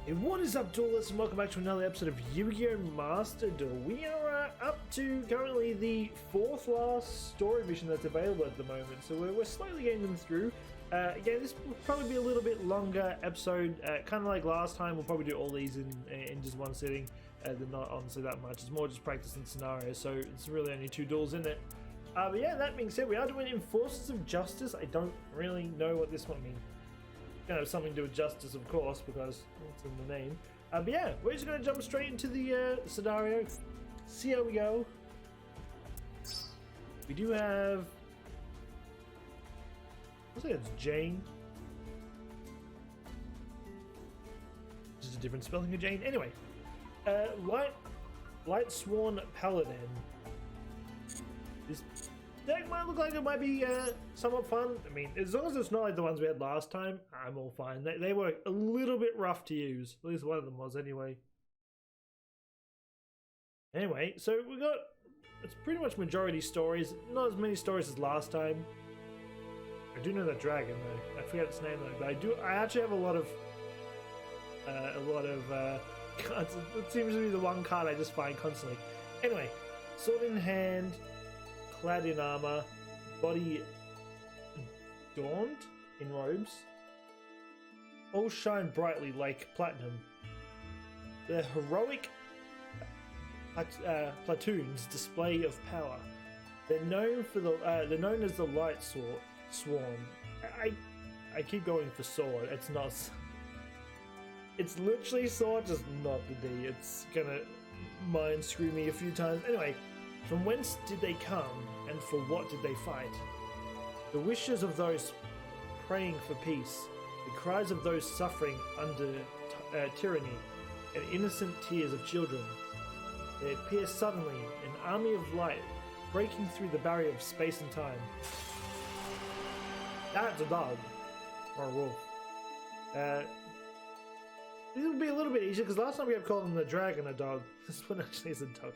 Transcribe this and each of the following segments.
Hey, what is up, Duelists, and welcome back to another episode of Yu-Gi-Oh! Master Duel. We are up to currently the fourth last story mission that's available at the moment, so we're slowly getting them through. Again, this will probably be a little bit longer episode, kind of like last time. We'll probably do all these in just one sitting, not honestly that much. It's more just practicing scenarios, so it's really only 2 duels in it. But yeah, that being said, we are doing Enforcers of Justice. I don't really know what this one means. Gonna have something to do with justice, of course, because it's in the name. But yeah, we're just gonna jump straight into the scenario, see how we go. We do have, looks like it's Jane. Just a different spelling of Jane. Anyway, Light Sworn Paladin. This deck might look like it might be somewhat fun. I mean, as long as it's not like the ones we had last time, I'm all fine. They were a little bit rough to use. At least one of them was, anyway. Anyway, so we got, it's pretty much majority stories. Not as many stories as last time. I do know that dragon though. I forget its name though, but I actually have a lot of cards. It seems to be the one card I just find constantly. Anyway, sword in hand, clad in armor, body adorned in robes, all shine brightly like platinum. Their heroic platoons display of power. They're known for they're known as the Light Sworn. I keep going for sword. It's not. It's literally sword, just not the D. It's gonna mind screw me a few times. Anyway. From whence did they come, and for what did they fight? The wishes of those praying for peace, the cries of those suffering under tyranny, and innocent tears of children. They appear suddenly, an army of light, breaking through the barrier of space and time. That's a dog, or a wolf. This will be a little bit easier, because last time we have called them the dragon a dog. This one actually is a dog.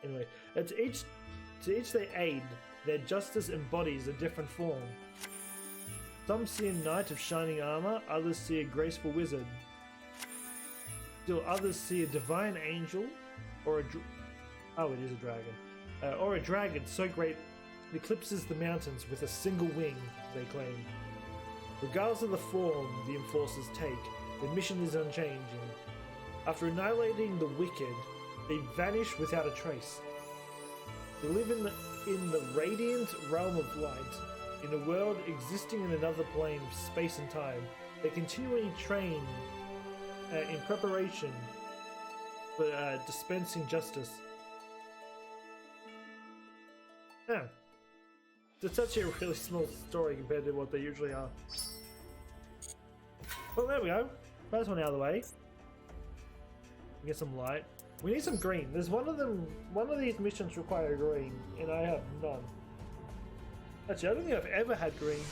Anyway, to each they aid, their justice embodies a different form. Some see a knight of shining armor, others see a graceful wizard. Still others see a divine angel, or it is a dragon. Or a dragon so great it eclipses the mountains with a single wing, they claim. Regardless of the form the enforcers take, their mission is unchanging. After annihilating the wicked, they vanish without a trace. They live in the radiant realm of light, in a world existing in another plane of space and time. They continually train in preparation for dispensing justice. Yeah. It's actually a really small story compared to what they usually are. Well, there we go. First one out of the way. Get some light. We need some green. There's one of these missions require green, and I have none. Actually, I don't think I've ever had green.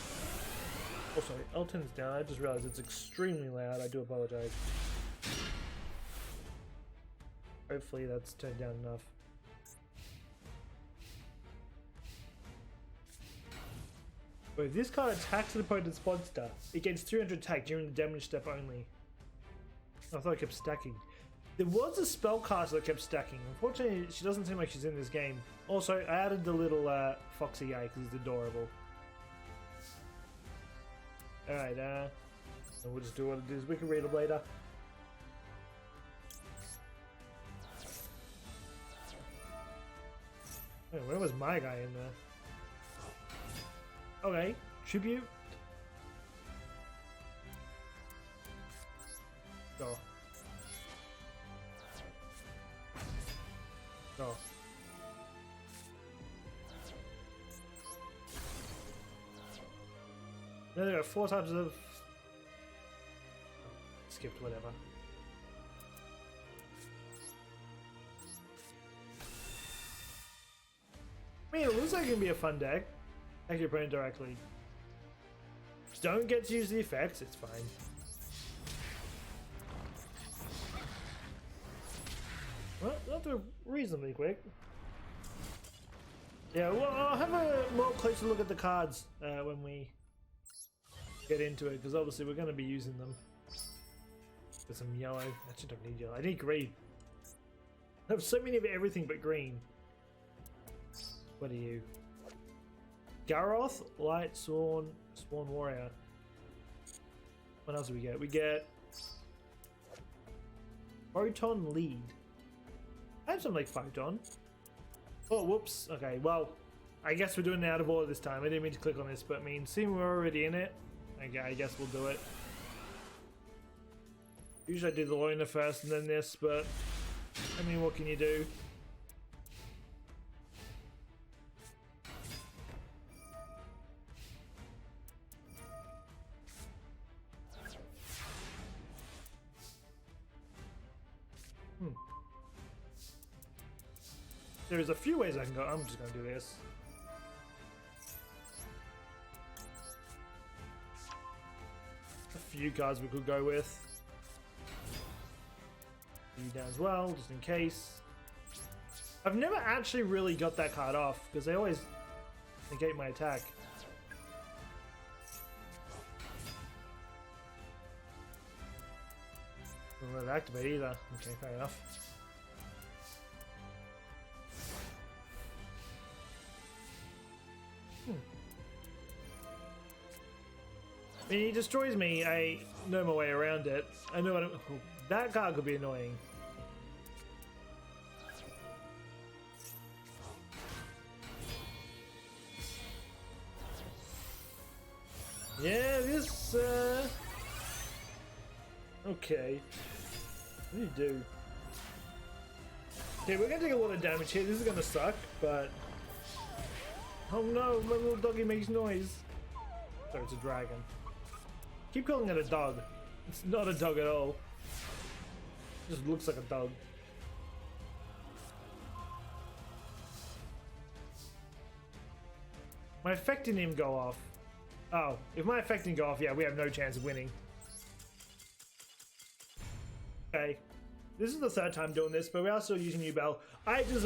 Oh, sorry, Elton's down. I just realized it's extremely loud. I do apologize. Hopefully that's turned down enough. But if this card attacks an opponent's monster, it gains 300 attack during the damage step only. I thought I kept stacking. There was a spellcaster that kept stacking. Unfortunately, she doesn't seem like she's in this game. Also, I added the little foxy guy because he's adorable. Alright, so we'll just do what it is. We can read them later. Oh, where was my guy in there? Okay, tribute. Go. Go. Now there are 4 types of... Skipped, whatever. I mean, it looks like it can be a fun deck. Attack your opponent directly. Just don't get to use the effects, it's fine. Well, that'll do reasonably quick. Yeah, well, I'll have a more closer look at the cards when we get into it, because obviously we're going to be using them. Get some yellow. I actually don't need yellow. I need green. I have so many of everything but green. What are you? Garroth, Light, Sworn Warrior. What else do we get? We get Photon Lead. I have something like Photon. Oh, whoops. Okay, well, I guess we're doing it out of order this time. I didn't mean to click on this, but I mean, seeing we're already in it, okay, I guess we'll do it. Usually I do the loner first and then this, but I mean, what can you do? There's a few ways I can go. I'm just gonna do this. A few cards we could go with. You down as well, just in case. I've never actually really got that card off because they always negate my attack. Don't let it activate either. Okay, fair enough. I mean, he destroys me. I know my way around it. I know what I'm... Oh, that card could be annoying. Yeah, this, okay. What do you do? Okay, we're gonna take a lot of damage here. This is gonna suck, but... Oh no, my little doggy makes noise. So it's a dragon. Keep calling it a dog. It's not a dog at all. It just looks like a dog. My effect didn't even go off. Oh, if my effect didn't go off, yeah, we have no chance of winning. Okay. This is the third time doing this, but we are still using Duel. I just,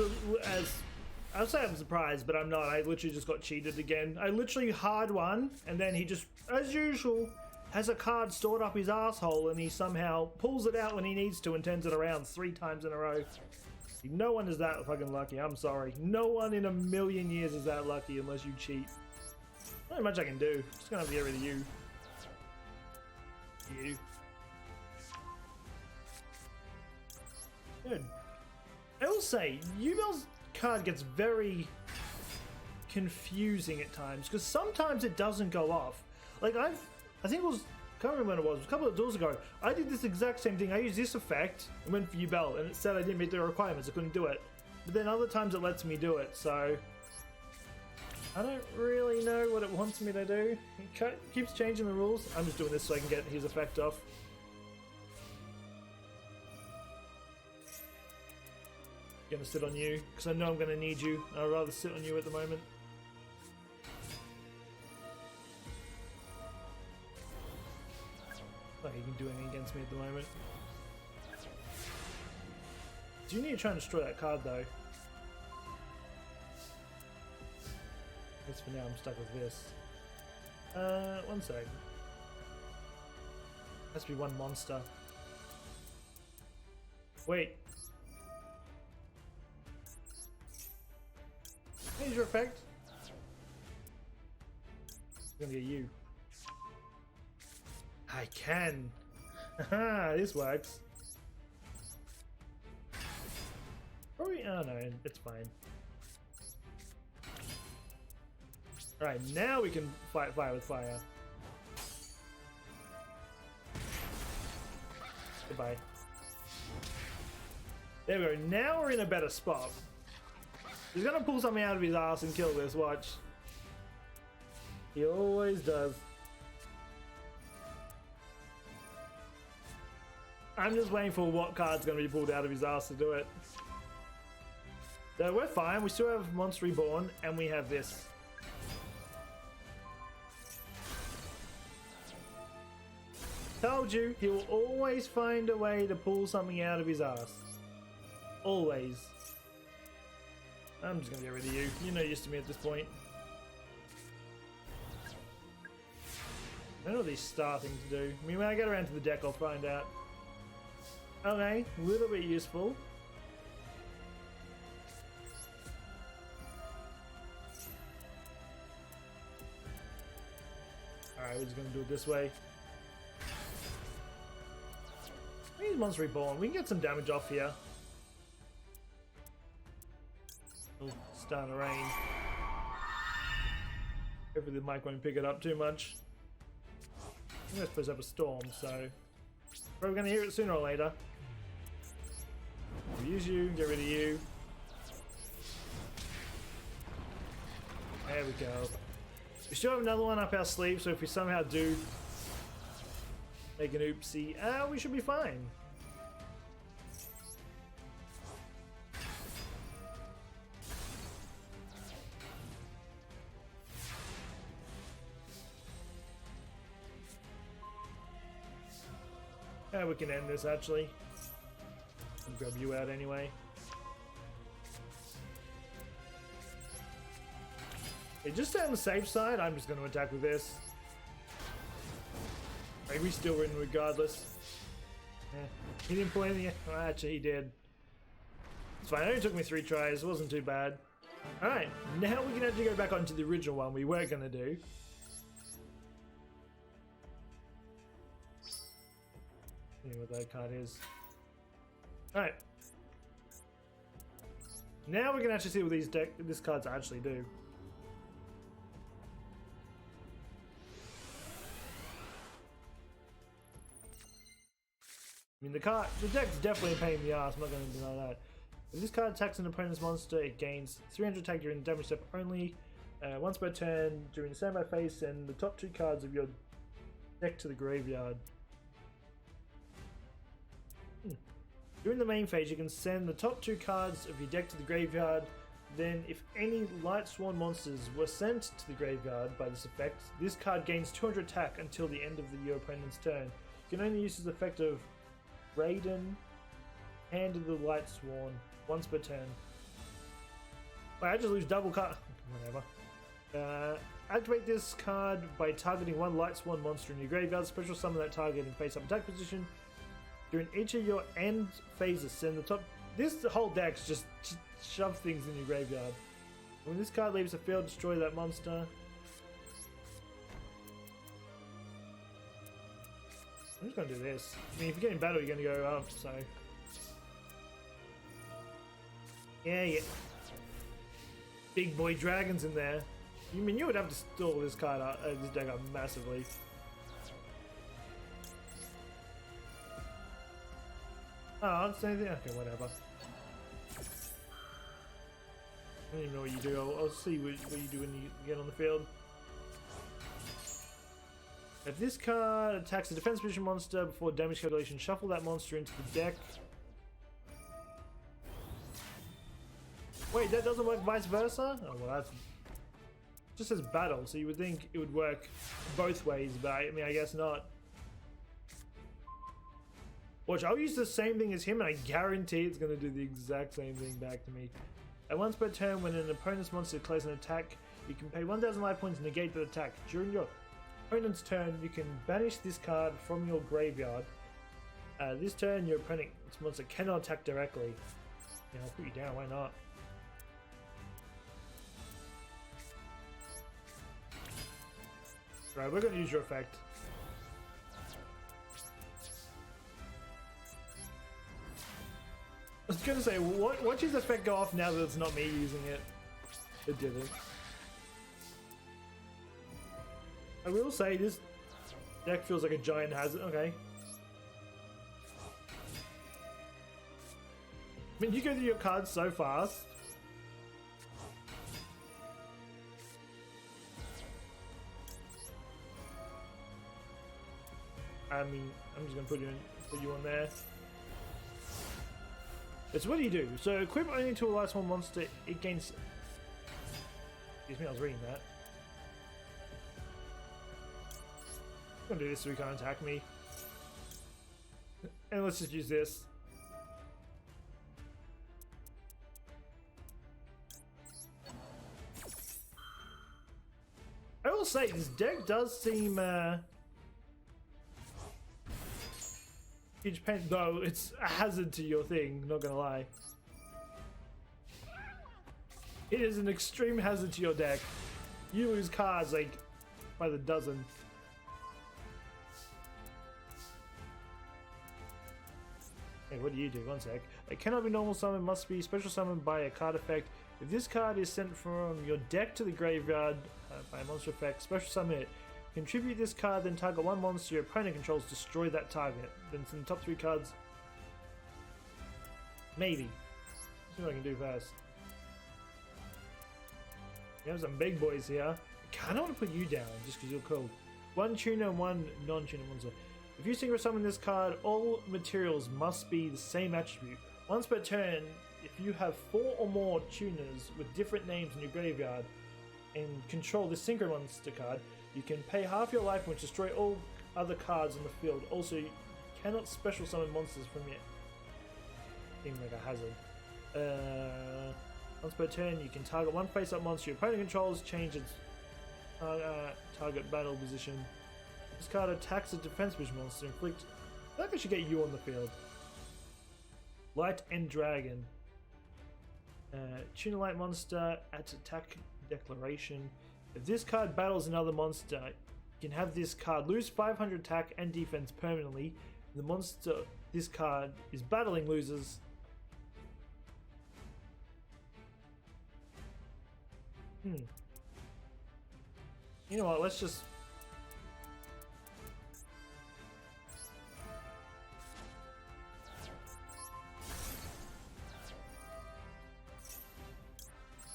I'll say I'm surprised, but I'm not. I literally just got cheated again. I literally hard won, and then he just, as usual, has a card stored up his asshole, and he somehow pulls it out when he needs to and turns it around 3 times in a row. No one is that fucking lucky. I'm sorry. No one in a million years is that lucky unless you cheat. Not much I can do. Just gonna have to get rid of you. You. Good. I will say, Duel's card gets very confusing at times because sometimes it doesn't go off. Like I think it was, can't remember when it was, a couple of duels ago, I did this exact same thing. I used this effect and went for Duel, and it said I didn't meet the requirements, I couldn't do it. But then other times it lets me do it, so I don't really know what it wants me to do. It keeps changing the rules. I'm just doing this so I can get his effect off. Gonna sit on you because I know I'm gonna need you. I'd rather sit on you at the moment. Like he can do anything against me at the moment. Do you need to try and destroy that card though? I guess for now I'm stuck with this. One sec. Has to be one monster. Wait. Here's your effect. I'm gonna get you. I can. Haha, this works. Probably. Oh no, it's fine. Alright, now we can fight fire with fire. Goodbye. There we go. Now we're in a better spot. He's gonna pull something out of his ass and kill this, watch. He always does. I'm just waiting for what card's gonna be pulled out of his ass to do it. So we're fine, we still have Monster Reborn, and we have this. Told you, he will always find a way to pull something out of his ass. Always. I'm just gonna get rid of you. You're no use to me at this point. I don't know what these star things do. I mean, when I get around to the deck, I'll find out. Okay, a little bit useful. Alright, we're just gonna do it this way. These monsters reborn. We can get some damage off here. It'll start to rain. Hopefully the mic won't pick it up too much. I'm gonna supposed to have a storm, so we're gonna hear it sooner or later. We'll use you, get rid of you. There we go. We still have another one up our sleeve, so if we somehow do make an oopsie, we should be fine. We can end this actually. I'll grab you out anyway. Okay, just stay on the safe side. I'm just going to attack with this. Maybe we still win regardless. He didn't pull anything. Oh, actually, he did. It's fine. It only took me 3 tries. It wasn't too bad. Alright, now we can actually go back onto the original one we were going to do. See what that card is. Alright. Now we can actually see what these cards actually do. I mean, the deck's definitely a pain in the ass, I'm not going to deny that. If this card attacks an opponent's monster, it gains 300 attack during the damage step only. Once per turn, during the standby phase, send the top 2 cards of your deck to the graveyard. During the main phase, you can send the top 2 cards of your deck to the graveyard. Then, if any Light Sworn monsters were sent to the graveyard by this effect, this card gains 200 attack until the end of your opponent's turn. You can only use this effect of Raiden, Hand of the Light Sworn, once per turn. Wait, I just lose double card. Whatever. Activate this card by targeting 1 Light Sworn monster in your graveyard. Special summon that target in face-up attack position. During each of your end phases, send the top. This whole deck's just shove things in your graveyard. When this card leaves the field, destroy that monster. I'm just gonna do this. I mean, if you get in battle, you're gonna go up, so. Yeah. Big boy dragons in there. You mean you would have to stall this card out, this deck up massively. Oh, it's anything. Okay, whatever. I don't even know what you do. I'll see what you do when you get on the field. If this card attacks a defense position monster before damage calculation, shuffle that monster into the deck. Wait, that doesn't work vice versa? Oh, well, that's just says battle, so you would think it would work both ways, but I mean, I guess not. Watch, I'll use the same thing as him, and I guarantee it's going to do the exact same thing back to me. At once per turn, when an opponent's monster declares an attack, you can pay 1,000 life points to negate the attack. During your opponent's turn, you can banish this card from your graveyard. This turn, your opponent's monster cannot attack directly. Yeah, I'll put you down, why not? Right, we're going to use your effect. I was gonna say, watch his effect go off now that it's not me using it. It didn't. I will say, this deck feels like a giant hazard. Okay. I mean, you go through your cards so fast. I mean, I'm just gonna put you on there. It's what do you do? So equip only to a Light Sworn monster, it gains. Excuse me, I was reading that. I'm gonna do this so he can't attack me. And let's just use this. I will say, this deck does seem Huge pain, though it's a hazard to your thing, not gonna lie. It is an extreme hazard to your deck. You lose cards like by the dozen. Hey, what do you do? One sec. It cannot be normal summon, must be special summoned by a card effect. If this card is sent from your deck to the graveyard by a monster effect, special summon it. Contribute this card, then target one monster your opponent controls, destroy that target. Then some top 3 cards. Maybe. Let's see what I can do first. You have some big boys here. I kinda wanna put you down just because you're cool. 1 tuner and 1 non-tuner monster. If you synchro summon this card, all materials must be the same attribute. Once per turn, if you have 4 or more tuners with different names in your graveyard and control the synchro monster card, you can pay half your life which destroy all other cards on the field. Also, you cannot special summon monsters from your thing like a hazard. Once per turn, you can target one face-up monster your opponent controls, change its target battle position. This card attacks a defense push monster, inflict. I feel like I should get you on the field. Light and Dragon. Tune a light monster at attack declaration. If this card battles another monster, you can have this card lose 500 attack and defense permanently. The monster this card is battling loses. You know what, let's just...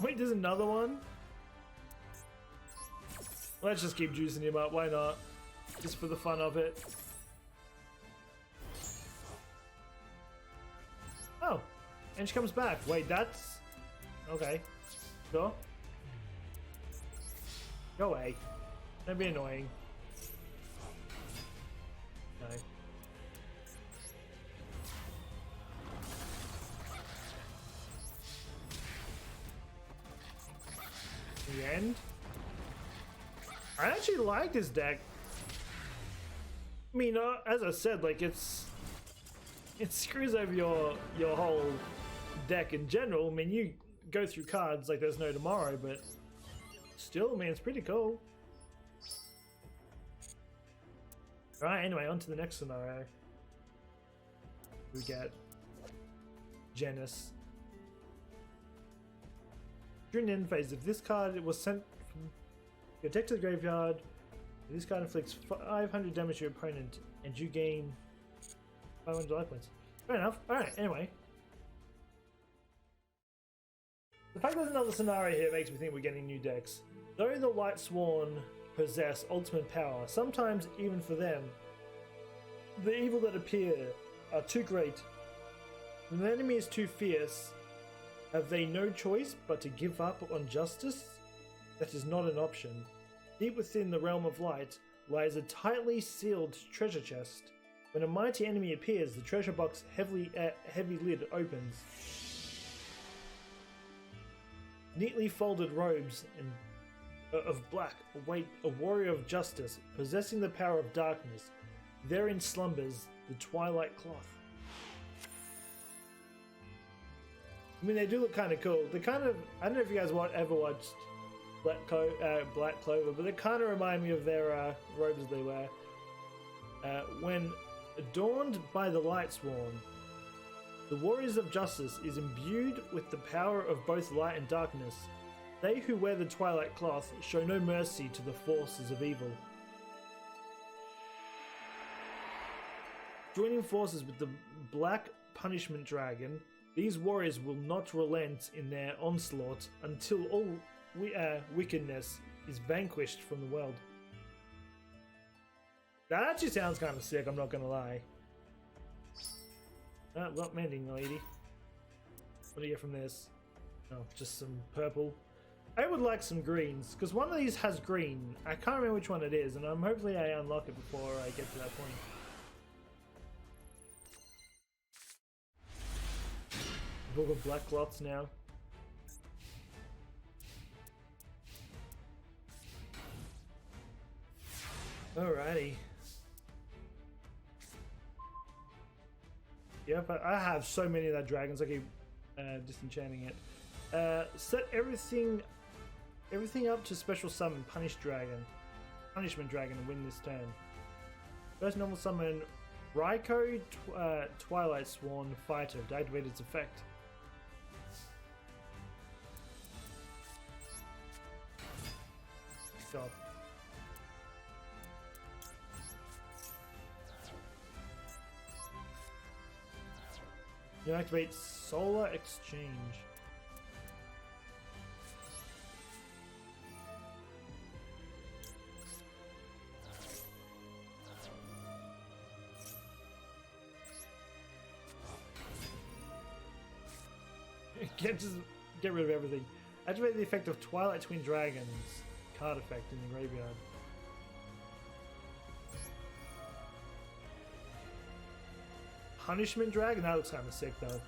Wait, there's another one? Let's just keep juicing him up, why not? Just for the fun of it. Oh, and she comes back. Wait, that's... Okay. Sure. Go away. Don't be annoying. No. The end? I actually like this deck. I mean, as I said, like it screws over your whole deck in general. I mean, you go through cards like there's no tomorrow, but still, man, it's pretty cool. Right, anyway, on to the next scenario. We get Genis. During the end phase, if this card was sent from your deck to the graveyard, this card inflicts 500 damage to your opponent, and you gain 500 life points. Fair enough. Alright, anyway. The fact there's another scenario here makes me think we're getting new decks. Though the Light Sworn possess ultimate power, sometimes even for them, the evil that appear are too great. When the enemy is too fierce, have they no choice but to give up on justice? That is not an option. Deep within the realm of light lies a tightly sealed treasure chest. When a mighty enemy appears, the treasure box heavy lid opens. Neatly folded robes of black await a warrior of justice, possessing the power of darkness. Therein slumbers the twilight cloth. I mean, they do look kind of cool. They kind of, I don't know if you guys ever watched Black Clover, but they kind of remind me of their robes they wear. When adorned by the Light Sworn, the Warriors of Justice is imbued with the power of both light and darkness. They who wear the Twilight Cloth show no mercy to the forces of evil. Joining forces with the Black Punishment Dragon, these warriors will not relent in their onslaught until all wickedness is vanquished from the world. That actually sounds kind of sick, I'm not gonna lie. Well, mending, lady. What do you get from this? Oh, just some purple. I would like some greens, because one of these has green. I can't remember which one it is, and hopefully I unlock it before I get to that point. Book of black cloths now. Alrighty. Yep, I have so many of that dragons. I keep disenchanting it. Set everything up to special summon Punishment Dragon, and win this turn. First normal summon Raiko Twilight Sworn Fighter to activate its effect. God. You activate Solar Exchange. Get rid of everything. Activate the effect of Twilight Twin Dragons card effect in the graveyard. Punishment Dragon? That looks kind of sick though.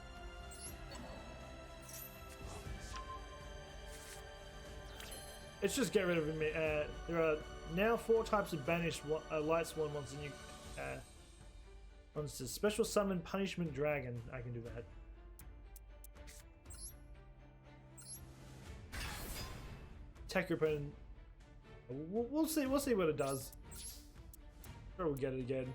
Let's just get rid of him. There are now 4 types of banished Light Sworn monsters. Monsters. Special Summon Punishment Dragon. I can do that. Attack your opponent. We'll see. We'll see what it does. Or we'll get it again.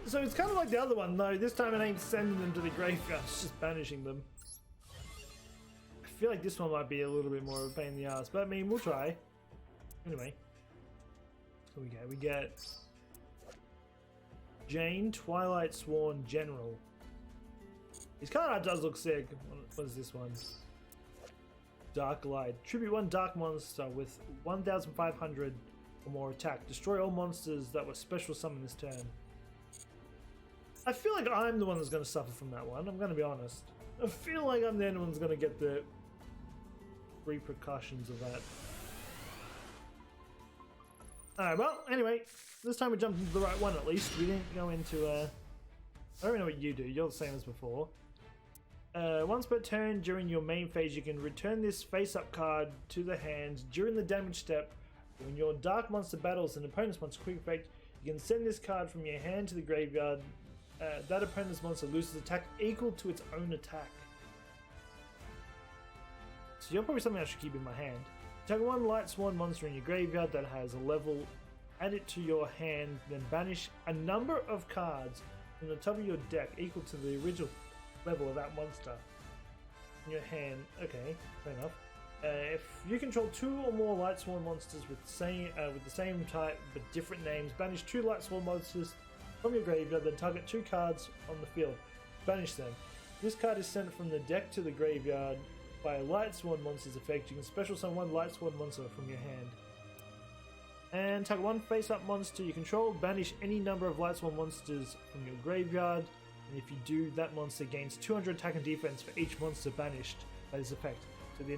So it's kind of like the other one, though. This time it ain't sending them to the graveyard, it's just banishing them. I feel like this one might be a little bit more of a pain in the ass, but I mean, we'll try. Anyway. What do we get? We get Jane, Twilight Sworn General. His card art does look sick. What is this one? Dark Light. Tribute 1 Dark Monster with 1,500 or more attack. Destroy all monsters that were special summoned this turn. I feel like I'm the one that's going to suffer from that one. I'm going to be honest. I feel like I'm the only one that's going to get the repercussions of that. Alright, well, anyway, this time we jumped into the right one at least. We didn't go into, I don't know what you do. You're the same as before. Once per turn during your main phase, you can return this face-up card to the hand during the damage step. When your Dark Monster battles an opponent's monster quick effect, you can send this card from your hand to the graveyard. That opponent's monster loses attack equal to its own attack. So you're probably something I should keep in my hand. Take 1 Light Sworn monster in your graveyard that has a level, add it to your hand, then banish a number of cards from the top of your deck equal to the original level of that monster in your hand. Okay, fair enough. If you control 2 or more Light Sworn monsters with the same type but different names, banish 2 Light Sworn monsters from your graveyard, then target 2 cards on the field. Banish them. This card is sent from the deck to the graveyard by a Light Sworn monster's effect. You can special summon 1 Light Sworn monster from your hand. And target 1 face-up monster you control. Banish any number of Light Sworn monsters from your graveyard. And if you do, that monster gains 200 attack and defense for each monster banished by this effect to the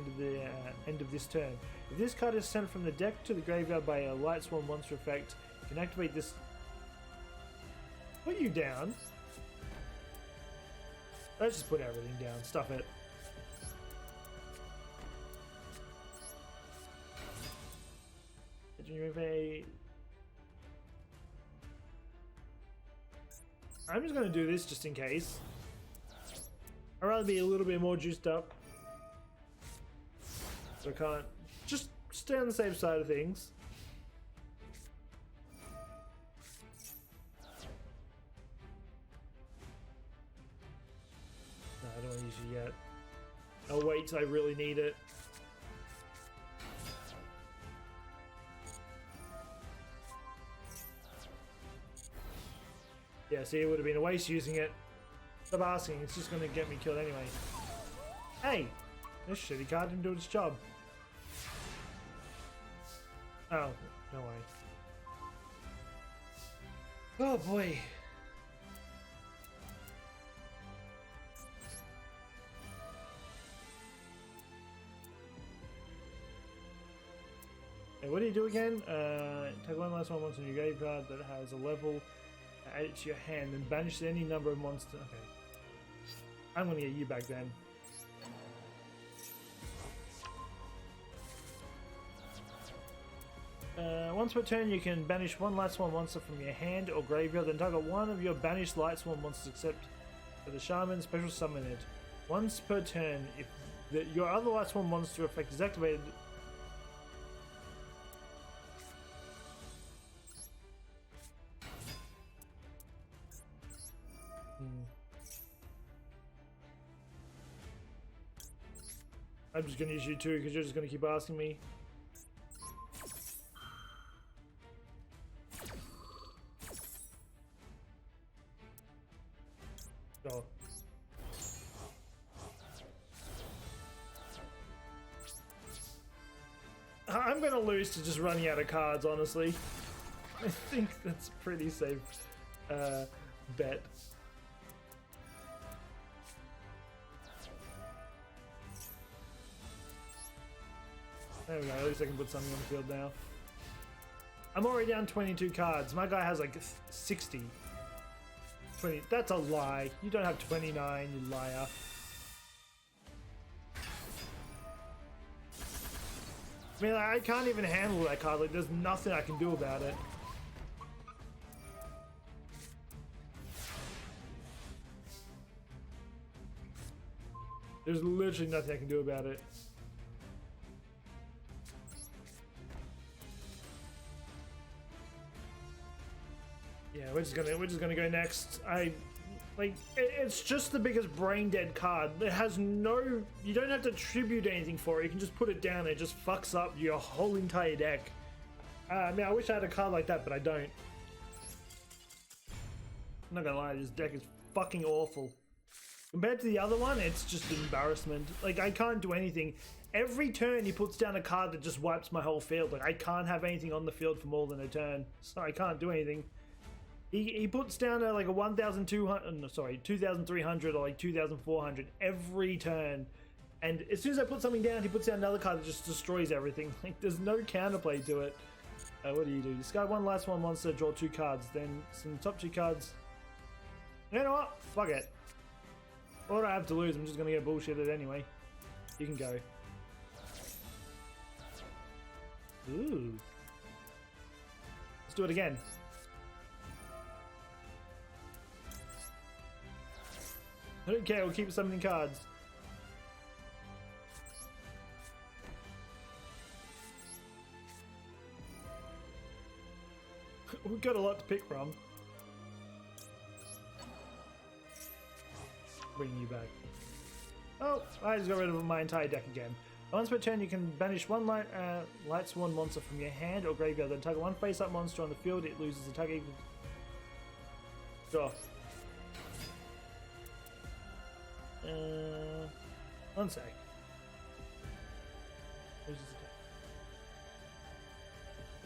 end of this turn. If this card is sent from the deck to the graveyard by a Light Sworn monster effect, you can activate this. Put you down. Let's just put everything down. Stuff it. I'm just going to do this just in case. I'd rather be a little bit more juiced up. So I can't. Just stay on the safe side of things. No, I don't want to use it yet. I'll wait till I really need it. Yeah, see, it would have been a waste using it. Stop asking, it's just going to get me killed anyway. Hey! This shitty card didn't do its job. Oh, no way. Oh boy. Hey, what do you do again? Take 1 last one monster in your graveyard that has a level. Add it to your hand and banish any number of monsters. Okay. I'm gonna get you back then. Once per turn, you can banish one light swarm monster from your hand or graveyard, then target one of your banished light swarm monsters except for the shaman, special summon it. Once per turn, if your other light swarm monster effect is activated. I'm just gonna use you too because you're just gonna keep asking me. Oh. I'm gonna lose to just running out of cards, honestly. I think that's a pretty safe bet. There we go, at least I can put something on the field now. I'm already down 22 cards. My guy has like 60. 20. That's a lie. You don't have 29, you liar. I mean, I can't even handle that card. Like, there's nothing I can do about it. There's literally nothing I can do about it. Yeah, we're just gonna go next. It's just the biggest brain dead card. It has no, you don't have to tribute anything for it. You can just put it down. It just fucks up your whole entire deck. I mean, I wish I had a card like that, but I don't. I'm not gonna lie, this deck is fucking awful. Compared to the other one, it's just an embarrassment. Like, I can't do anything. Every turn he puts down a card that just wipes my whole field. Like, I can't have anything on the field for more than a turn, so I can't do anything. He puts down like a 1,200, no, sorry, 2,300 or like 2,400 every turn. And as soon as I put something down, he puts down another card that just destroys everything. Like, there's no counterplay to it. What do? Discard one last one monster, draw 2 cards. Then some top 2 cards. You know what? Fuck it. What do I have to lose? I'm just gonna get bullshitted anyway. You can go. Ooh. Let's do it again. I don't care, we'll keep summoning cards. We've got a lot to pick from. Bringing you back. Oh, I just got rid of my entire deck again. Once per turn, you can banish one light sworn monster from your hand or graveyard. Then target one face-up monster on the field. It loses attack equal. Sure. One sec.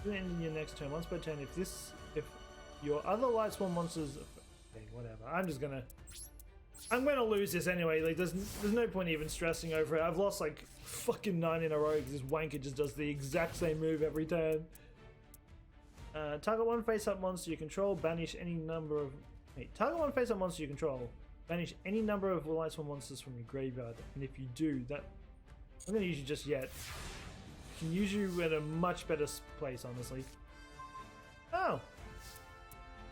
Then in your next turn, once per turn, if your other light swarm monsters, okay, whatever. I'm gonna lose this anyway. Like, there's no point even stressing over it. I've lost like fucking 9 in a row because this wanker just does the exact same move every turn. Target one face-up monster you control. Banish any number of. Wait, target one face-up monster you control. Banish any number of light swarm monsters from your graveyard, and if you do that, I'm gonna use you just yet. I can use you in a much better place, honestly. Oh,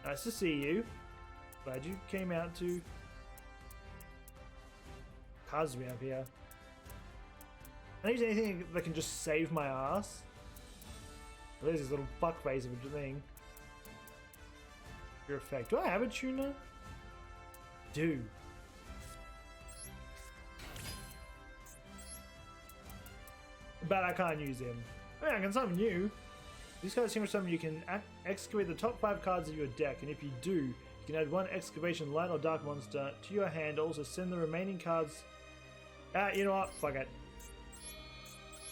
nice to see you. Glad you came out to. Cards we have here. I don't use anything that can just save my ass. Well, there's this little fuckface of a thing. Your effect. Do I have a tuner? Do. But I can't use him. I mean, I can summon you. These cards seem to summon you can excavate the top 5 cards of your deck, and if you do, you can add 1 excavation light or dark monster to your hand. Also send the remaining cards. You know what? Fuck it.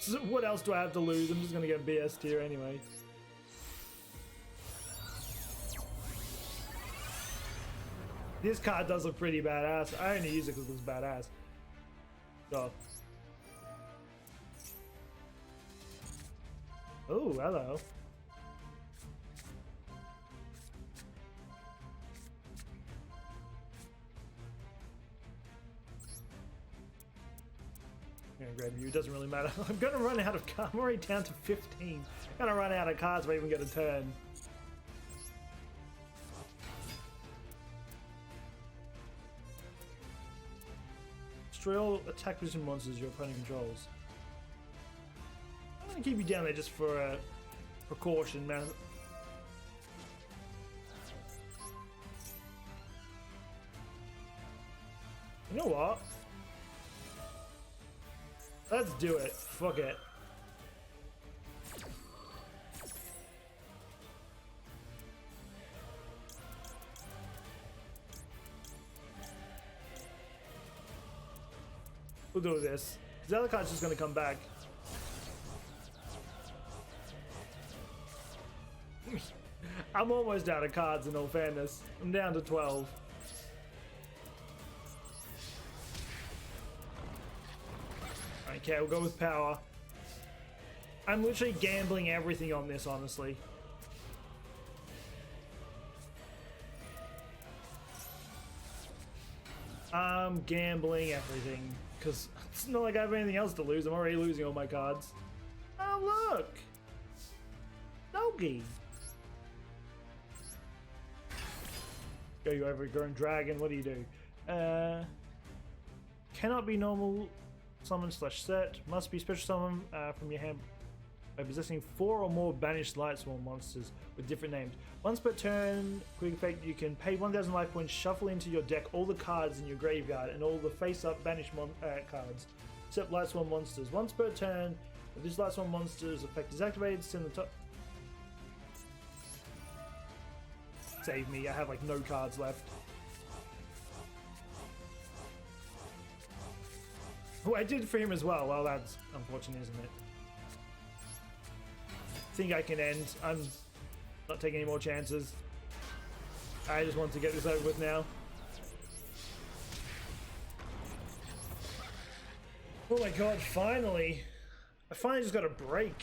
So what else do I have to lose? I'm just gonna get BS tier anyway. This card does look pretty badass. I only use it because it looks badass. So. Oh, hello. I'm gonna grab you. It doesn't really matter. I'm gonna run out of cards. I'm already down to 15. I'm gonna run out of cards if I even get a turn. Destroy all attack position monsters your opponent controls. I'm gonna keep you down there just for a precaution, man. You know what? Let's do it. Fuck it. We'll do this. The other card's just gonna come back. I'm almost out of cards in all fairness. I'm down to 12. Okay, we'll go with power. I'm literally gambling everything on this, honestly. I'm gambling everything, because it's not like I have anything else to lose. I'm already losing all my cards. Oh, look! Nogi! Go you over Grown Dragon, what do you do? Cannot be normal summon / set. Must be special summon from your hand by possessing 4 or more banished light swarm monsters with different names. Once per turn, quick effect, you can pay 1,000 life points, shuffle into your deck all the cards in your graveyard and all the face-up banished cards, except light swarm monsters. Once per turn, if this light swarm monster's effect is activated, send the top. Save me, I have like no cards left. Oh, I did for him as well. Well, that's unfortunate, isn't it? I think I can end. I'm not taking any more chances. I just want to get this over with now. Oh my god, finally! I finally just got a break.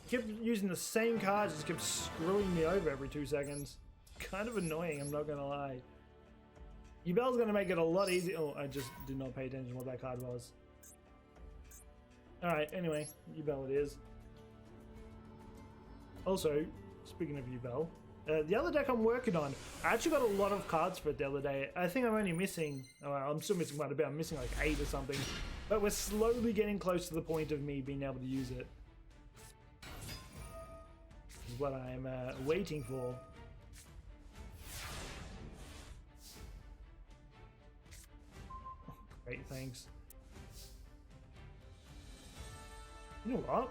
I kept using the same cards, just kept screwing me over every 2 seconds. Kind of annoying, I'm not gonna lie. Yubel's gonna make it a lot easier. Oh, I just did not pay attention to what that card was. Alright, anyway, Yubel it is. Also, speaking of Yubel, the other deck I'm working on, I actually got a lot of cards for it the other day. I think I'm only missing, well, I'm still missing quite a bit. I'm missing like 8 or something. But we're slowly getting close to the point of me being able to use it. This is what I'm waiting for. Great, thanks. You know what?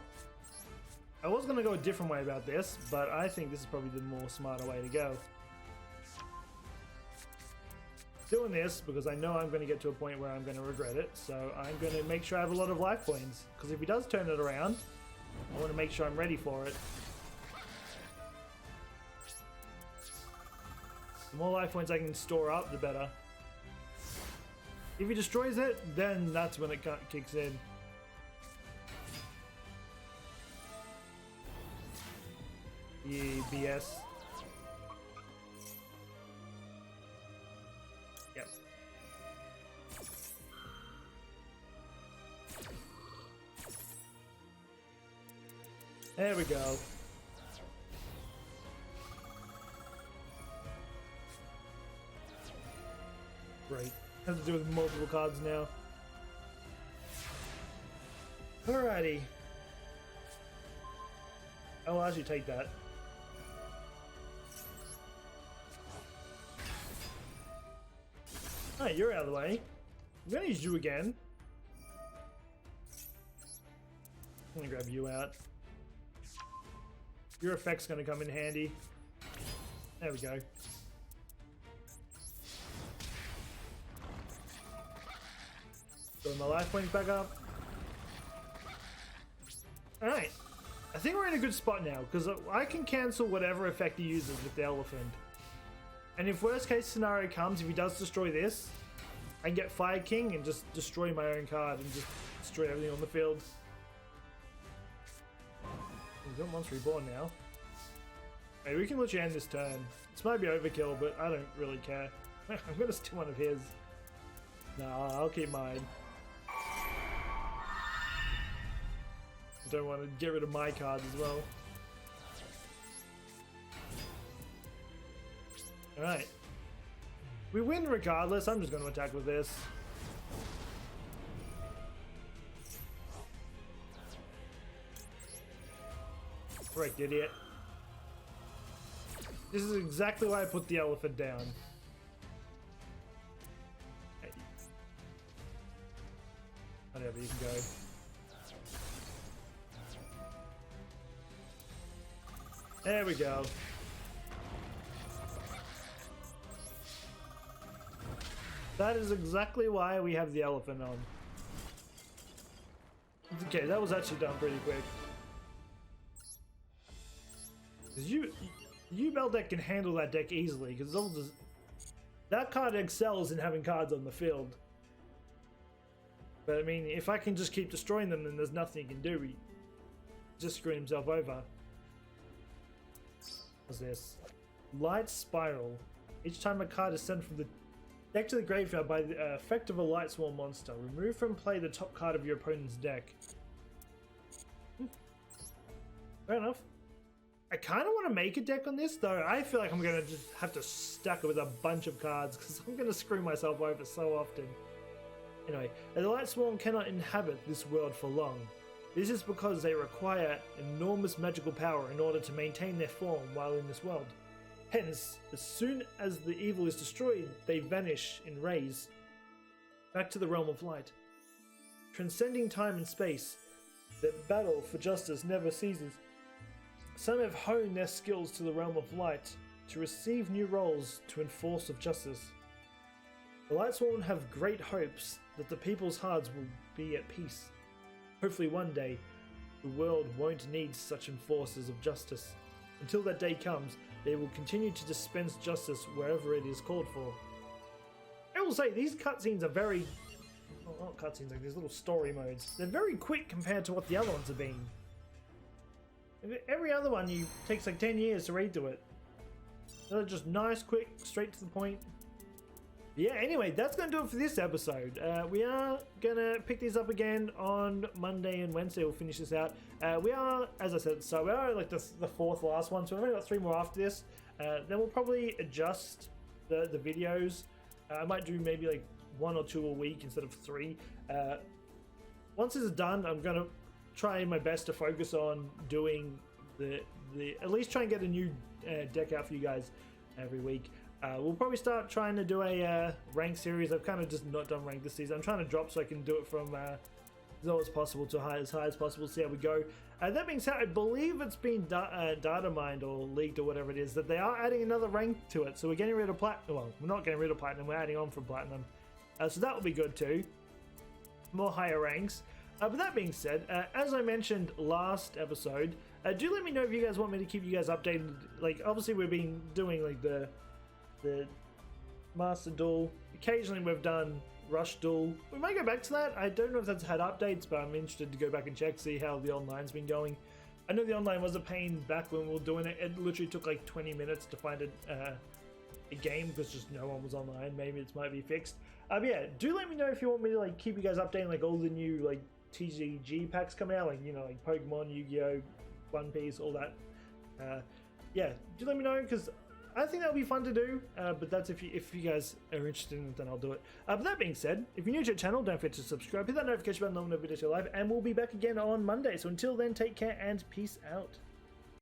I was going to go a different way about this, but I think this is probably the more smarter way to go. Doing this because I know I'm going to get to a point where I'm going to regret it, so I'm going to make sure I have a lot of life points. Because if he does turn it around, I want to make sure I'm ready for it. The more life points I can store up, the better. If he destroys it, then that's when it kicks in. Yeah, BS. Yep. There we go. Great. Has to do with multiple cards now. Alrighty. I'll actually take that. Alright, you're out of the way. I'm gonna use you again. I'm gonna grab you out. Your effect's gonna come in handy. There we go. Got my life points back up. Alright. I think we're in a good spot now, because I can cancel whatever effect he uses with the elephant. And if worst case scenario comes, if he does destroy this, I can get Fire King and just destroy my own card and just destroy everything on the field. We've got Monster Reborn now. Maybe we can let you end this turn. This might be overkill, but I don't really care. I'm gonna steal one of his. No, I'll keep mine. I don't want to get rid of my cards as well. Alright. We win regardless. I'm just going to attack with this. Correct, idiot. This is exactly why I put the elephant down. Hey. Whatever, you can go. There we go. That is exactly why we have the elephant on. Okay, that was actually done pretty quick. Because Bell deck can handle that deck easily, because that card excels in having cards on the field. But I mean, if I can just keep destroying them, then there's nothing he can do. He just screw himself over. What's this? Light Spiral. Each time a card is sent from the deck to the graveyard by the effect of a Light Swarm monster, remove from play the top card of your opponent's deck. Fair enough. I kind of want to make a deck on this, though. I feel like I'm going to just have to stack it with a bunch of cards, because I'm going to screw myself over so often. Anyway, the Light Swarm cannot inhabit this world for long. This is because they require enormous magical power in order to maintain their form while in this world. Hence, as soon as the evil is destroyed, they vanish in rays, back to the realm of light. Transcending time and space, their battle for justice never ceases. Some have honed their skills to the realm of light to receive new roles to enforce of justice. The Lightsworn have great hopes that the people's hearts will be at peace. Hopefully one day, the world won't need such enforcers of justice. Until that day comes, they will continue to dispense justice wherever it is called for. I will say, these cutscenes are very... well, not cutscenes, like these little story modes. They're very quick compared to what the other ones have been. Every other one takes like 10 years to read through it. They're just nice, quick, straight to the point. Yeah, anyway, that's going to do it for this episode. We are going to pick these up again on Monday and Wednesday. We'll finish this out. We are, as I said, so we are like the fourth last one, so we've only got 3 more after this. Then we'll probably adjust the videos. I might do maybe like 1 or 2 a week instead of 3. Once this is done, I'm going to try my best to focus on doing the at least try and get a new deck out for you guys every week. We'll probably start trying to do a rank series. I've kind of just not done rank this season. I'm trying to drop so I can do it from as low as possible to as high as possible, see how we go. That being said, I believe it's been data mined or leaked or whatever it is, that they are adding another rank to it. So we're getting rid of Platinum. Well, we're not getting rid of Platinum, we're adding on from Platinum. So that will be good too. More higher ranks. But that being said, as I mentioned last episode, do let me know if you guys want me to keep you guys updated. Like, obviously we've been doing like the Master Duel. Occasionally we've done Rush Duel. We might go back to that. I don't know if that's had updates, but I'm interested to go back and check, see how the online's been going. I know the online was a pain back when we were doing it. It literally took like 20 minutes to find a game because just no one was online. Maybe it might be fixed. But yeah, do let me know if you want me to like keep you guys updated, like all the new like TCG packs coming out, like, you know, like Pokemon, Yu-Gi-Oh, One Piece, all that. Yeah, do let me know, because I think that'll be fun to do, but that's if you guys are interested in it, then I'll do it. But that being said, if you're new to the channel, don't forget to subscribe, hit that notification button, let me know videos are live, and we'll be back again on Monday. So until then, take care and peace out.